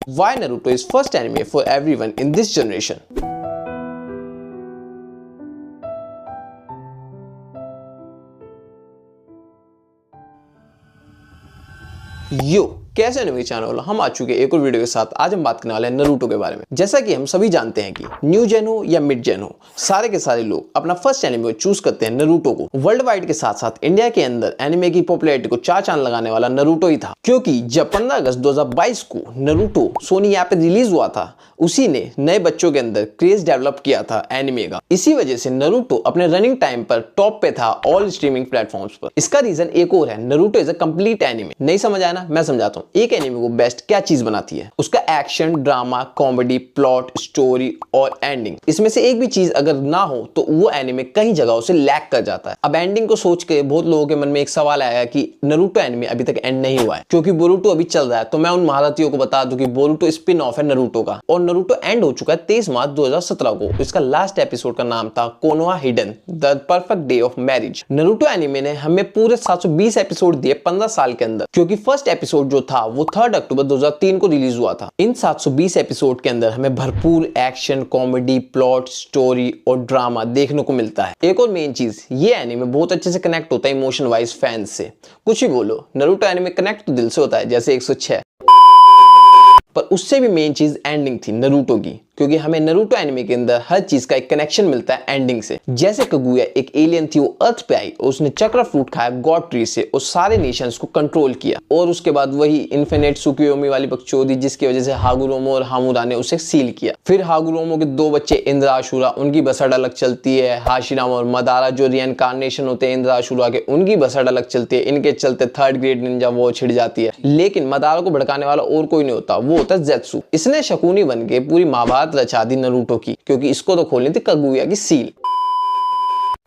Why Naruto is first anime for everyone in this generation? यो कैसे anime channel हम आ चुके एक और वीडियो के साथ। आज हम बात करने वाले हैं नरूटो के बारे में। जैसा कि हम सभी जानते हैं कि न्यू जेन हो या मिड जेन हो, सारे के सारे लोग अपना फर्स्ट एनिमे चूज करते हैं नरूटो को। वर्ल्ड वाइड के साथ साथ इंडिया के अंदर एनिमे की पॉपुलैरिटी को चार चांद लगाने वाला नरूटो ही था, क्योंकि जब 15 अगस्त 2022 को नरूटो सोनी ऐप पे रिलीज हुआ था, उसी ने नए बच्चों के अंदर क्रेज डेवलप किया था एनिमे का। इसी वजह से नरूटो अपने रनिंग टाइम पर टॉप पे था ऑल स्ट्रीमिंग प्लेटफॉर्म्स पर। इसका रीजन एक और है, Naruto is a complete anime. नहीं समझ आया ना, मैं समझाता हूँ। एक एनिमे को बेस्ट क्या चीज बनाती है? उसका action, drama, comedy, plot, story और एंडिंग। इसमें से एक भी चीज अगर ना हो तो वो एनिमे कई जगहों से लैग कर जाता है। अब एंडिंग को सोच के बहुत लोगों के मन में एक सवाल आया कि नरूटो एनिमे अभी तक एंड नहीं हुआ है, क्योंकि बोरुटो अभी चल रहा है। तो मैं उन महारथियों को बता दूं कि बोरुटो स्पिन ऑफ है नरूटो का, और नरूटो एंड हो चुका है 23 मार्च 2017 को। इसका लास्ट एपिसोड का नाम था Konoha hidden the perfect day of marriage. Naruto anime ने हमें पूरे 720 एपिसोड दिए 15 साल के अंदर, क्योंकि फर्स्ट एपिसोड जो था वो 3 अक्टूबर 2003 को रिलीज हुआ था। इन 720 एपिसोड के अंदर हमें भरपूर एक्शन, कॉमेडी, प्लॉट, स्टोरी और ड्रामा देखने को मिलता है। एक और मेन चीज, ये एनिमे बहुत अच्छे से कनेक्ट होता है इमोशन वाइज फैंस से। कुछ ही बोलो, नरूटो एनिमे कनेक्ट तो दिल से होता है, जैसे 106। पर उससे भी मेन चीज एंडिंग थी नरूटो की, क्योंकि हमें नरूटो एनिमे के अंदर हर चीज का एक कनेक्शन मिलता है एंडिंग से। जैसे कगुया एक एलियन थी, वो अर्थ पे आई और उसने चक्र फ्रूट खाया गॉड ट्री से और सारे नेशंस को कंट्रोल किया, और उसके बाद वही इन्फिनिट सुकुयोमी वाली बकचोदी, जिसकी वजह से हागुरोमो और हामुरा ने उसे सील किया। फिर हागुरोमो के 2 बच्चे इंद्राशुरा, उनकी बसड़ अलग चलती है। हाशिरामा और मदारा जो रिइंकार्नेशन होते हैं इंद्राशुरा के, उनकी बसड़ अलग चलती है। इनके चलते 3rd ग्रेड निंजा वो छिड़ जाती है। लेकिन मदारा को भड़काने वाला और कोई नहीं होता, वो होता है ज़ेत्सु। इसने शकुनी बन के पूरी महाभारत रचा दी नरूटो की, क्योंकि इसको तो खोलनी थी कगुया की सील।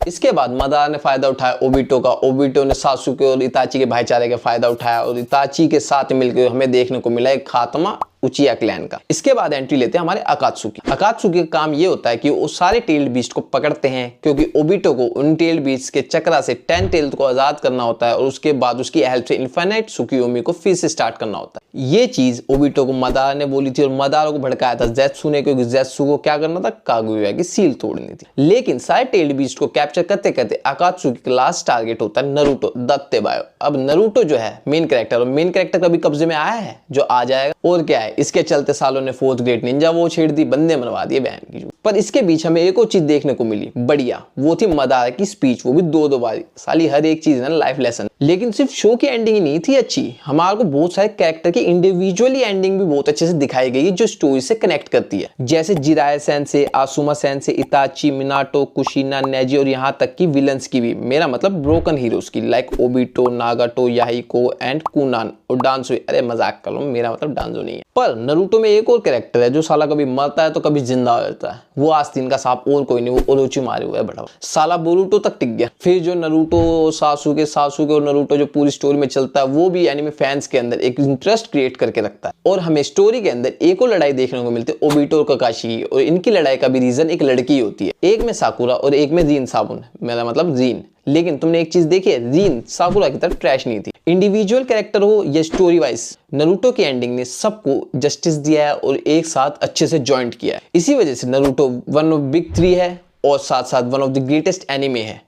इसके बाद मदारा ने फायदा उठाया ओबिटो का। ओबिटो ने सासुके और इताची के भाईचारे का फायदा उठाया, और इताची के साथ मिलकर हमें देखने को मिला एक खात्मा उचिया क्लैन का। इसके बाद एंट्री लेते हैं हमारे अकात्सुकी। अकात्सुकी का काम ये होता है कि वो सारे टेल्ड बीस्ट को पकड़ते हैं, क्योंकि ओबिटो को उन टेल्ड बीस्ट के चक्रा से 10 टेल्ड को आजाद करना होता है, और उसके बाद उसकी हेल्प से इन्फिनिट सुकुयोमी को फिर से स्टार्ट करना होता है। ये चीज ओबिटो को मदारा ने बोली थी, और मदारा को भड़काया था ज़ेत्सु ने, क्योंकि ज़ेत्सु को क्या करना था, कागुया की सील तोड़नी थी। लेकिन सारे टेल्ड बीस्ट को कैप्चर करते करते अकात्सुकी का लास्ट टारगेट होता है नरूटो दत्तेबायो। अब नरूटो जो है मेन कैरेक्टर, और मेन कैरेक्टर कभी कब्जे में आया है, जो आ जाएगा। और क्या है, इसके चलते सालों ने 4th ग्रेड निंजा वो छेड़ दी, बंदे मनवा दिए बहन की। पर इसके बीच हमें एक और चीज देखने को मिली बढ़िया, वो थी मदारा की स्पीच, वो भी 2 बारी। साली हर एक चीज है ना लाइफ लेसन। लेकिन सिर्फ शो की एंडिंग ही नहीं थी अच्छी, हमारे को बहुत सारे कैरेक्टर की इंडिविजुअली एंडिंग भी बहुत अच्छे से दिखाई गई है, जो स्टोरी से कनेक्ट करती है। जैसे Jiraiya sensei, Asuma sensei, Itachi, Minato, Kushina, Neji, और यहाँ तक की विलन्स की भी, मेरा मतलब ब्रोकन हीरोज की, like Obito, Nagato, Yahiko and Konan और डांसो। अरे मजाक कर लो, मेरा मतलब डांसो नहीं है। पर नरूटो में एक और कैरेक्टर है जो साला कभी मरता है तो कभी जिंदा हो जाता है। वो आस्तीन का सांप और कोई नहीं, वो ओरोची मारे हुआ है बड़ा साला। बोरुटो तक टिक गया। फिर जो नरूटो सासुके और नरूटो जो पूरी स्टोरी में चलता है, वो भी एनिमे फैंस के अंदर एक इंटरेस्ट क्रिएट करके रखता है। और हमें स्टोरी के अंदर एक और लड़ाई देखने को मिलती है, ओबिटो और ककाशी, और इनकी लड़ाई का भी रीजन एक लड़की होती है। एक में साकुरा और एक में रीन साबुन, मेरा मतलब रीन। लेकिन तुमने एक चीज देखी है, रीन साकुरा की तरफ ट्रैश नहीं थी। इंडिविजुअल कैरेक्टर हो या स्टोरी वाइज, नरूटो की एंडिंग ने सबको जस्टिस दिया है और एक साथ अच्छे से जॉइंट किया है। इसी वजह से नरूटो वन ऑफ बिग 3 है, और साथ साथ one of the greatest anime है।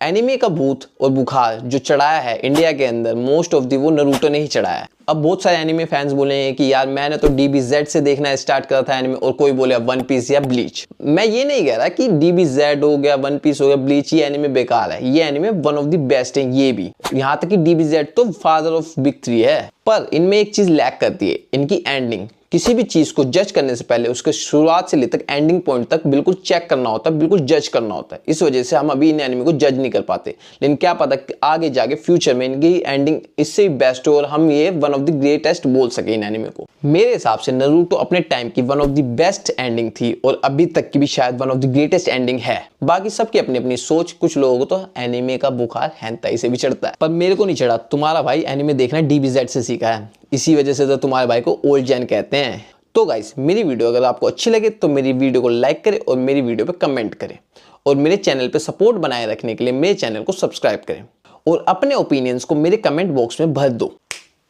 एनिमे का भूत और बुखार जो चढ़ाया है इंडिया के अंदर, मोस्ट ऑफ दी वो नरूटो ने ही चढ़ाया है। अब बहुत सारे एनिमे फैंस बोले हैं कि यार मैंने तो DBZ से देखना स्टार्ट करा था एनिमे, और कोई बोले वन पीस या ब्लीच। मैं ये नहीं कह रहा कि DBZ हो गया, वन पीस हो गया, ब्लीच ये एनिमे बेकार है। ये anime one of the best है ये भी। यहाँ तक कि DBZ तो फादर ऑफ बिग 3 है। पर इनमें एक चीज लैक करती है, इनकी एंडिंग। किसी भी चीज को जज करने से पहले उसके शुरुआत से लेकर एंडिंग पॉइंट तक बिल्कुल चेक करना होता है, बिल्कुल जज करना होता है। इस वजह से हम अभी इन एनिमे को जज नहीं कर पाते। लेकिन क्या पता कि आगे जाके फ्यूचर में इनकी एंडिंग इससे भी बेस्ट हो, और हम ये वन ऑफ द ग्रेटेस्ट बोल सके इन एनिमे को। मेरे हिसाब से नरूटो अपने टाइम की one of the best ending थी, और अभी तक की भी शायद one of the greatest ending है। बाकी सबकी अपनी अपनी सोच। कुछ लोगों को तो एनिमे का बुखार हेंताई से भी चढ़ता है, पर मेरे को नहीं चढ़ा। तुम्हारा भाई एनिमे देखना DBZ से सीखा है, इसी वजह से तो तुम्हारे भाई को ओल्ड जैन कहते हैं। तो गाइस, मेरी वीडियो अगर आपको अच्छी लगे तो मेरी वीडियो को लाइक करें, और मेरी वीडियो पे कमेंट करें, और मेरे चैनल पे सपोर्ट बनाए रखने के लिए मेरे चैनल को सब्सक्राइब करें, और अपने ओपिनियंस को मेरे कमेंट बॉक्स में भर दो।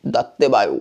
दत्तेबायो।